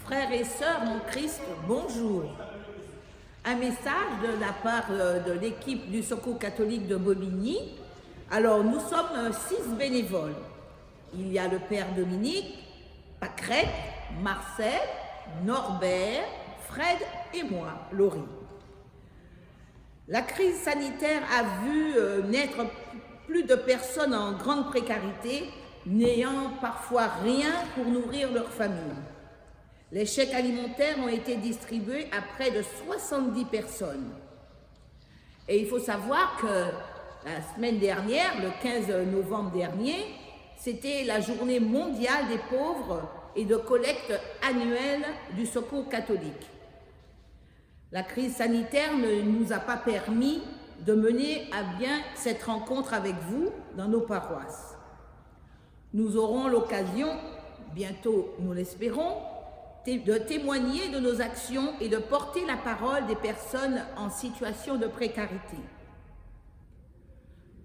Frères et sœurs en Christ, bonjour. Un message de la part de l'équipe du Secours catholique de Bobigny. Alors, nous sommes 6 bénévoles. Il y a le Père Dominique, Pâquerette, Marcel, Norbert, Fred et moi, Laurie. La crise sanitaire a vu naître plus de personnes en grande précarité, n'ayant parfois rien pour nourrir leur famille. Les chèques alimentaires ont été distribués à près de 70 personnes. Et il faut savoir que la semaine dernière, le 15 novembre dernier, c'était la journée mondiale des pauvres et de collecte annuelle du Secours catholique. La crise sanitaire ne nous a pas permis de mener à bien cette rencontre avec vous dans nos paroisses. Nous aurons l'occasion, bientôt nous l'espérons, de témoigner de nos actions et de porter la parole des personnes en situation de précarité.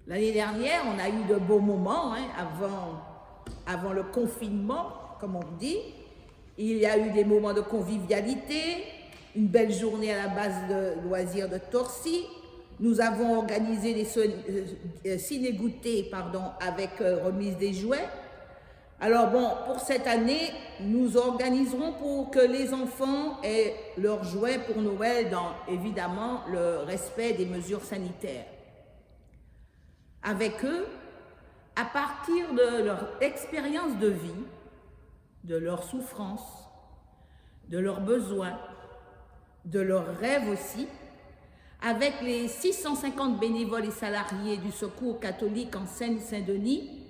L'année dernière, on a eu de beaux moments avant le confinement, comme on dit. Il y a eu des moments de convivialité, une belle journée à la base de loisirs de Torcy. Nous avons organisé des ciné-goûters avec remise des jouets. Alors bon, pour cette année, nous organiserons pour que les enfants aient leurs jouets pour Noël dans, évidemment, le respect des mesures sanitaires. Avec eux, à partir de leur expérience de vie, de leurs souffrances, de leurs besoins, de leurs rêves aussi, avec les 650 bénévoles et salariés du Secours catholique en Seine-Saint-Denis,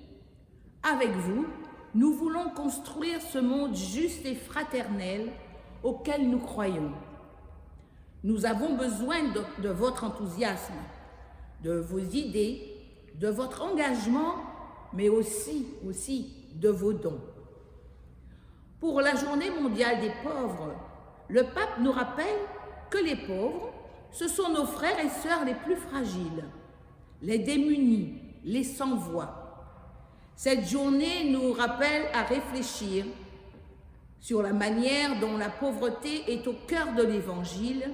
avec vous, nous voulons construire ce monde juste et fraternel auquel nous croyons. Nous avons besoin de votre enthousiasme, de vos idées, de votre engagement, mais aussi de vos dons. Pour la Journée mondiale des pauvres, le pape nous rappelle que les pauvres, ce sont nos frères et sœurs les plus fragiles, les démunis, les sans-voix. Cette journée nous rappelle à réfléchir sur la manière dont la pauvreté est au cœur de l'Évangile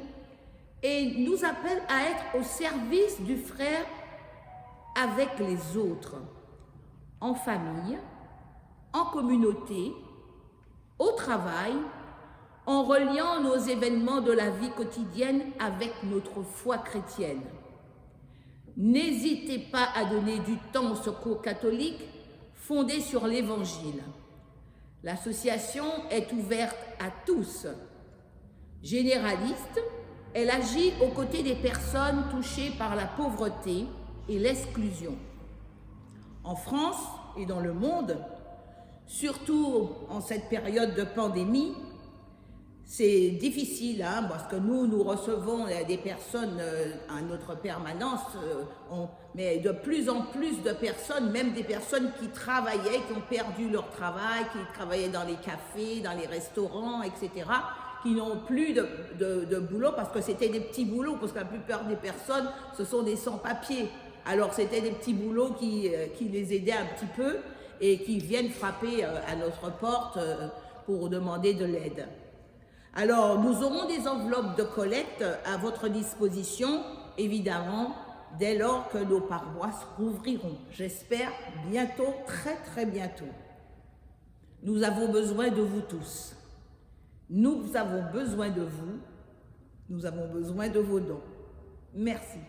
et nous appelle à être au service du frère avec les autres, en famille, en communauté, au travail, en reliant nos événements de la vie quotidienne avec notre foi chrétienne. N'hésitez pas à donner du temps au Secours catholique fondé sur l'Évangile. L'association est ouverte à tous. Généraliste, elle agit aux côtés des personnes touchées par la pauvreté et l'exclusion. En France et dans le monde, surtout en cette période de pandémie, c'est difficile parce que nous recevons des personnes à notre permanence, mais de plus en plus de personnes, même des personnes qui travaillaient, qui ont perdu leur travail, qui travaillaient dans les cafés, dans les restaurants, etc., qui n'ont plus de boulot parce que c'était des petits boulots, parce que la plupart des personnes, ce sont des sans-papiers. Alors c'était des petits boulots qui les aidaient un petit peu et qui viennent frapper à notre porte pour demander de l'aide. Alors, nous aurons des enveloppes de collecte à votre disposition, évidemment, dès lors que nos paroisses rouvriront. J'espère bientôt, très très bientôt. Nous avons besoin de vous tous. Nous avons besoin de vous. Nous avons besoin de vos dons. Merci.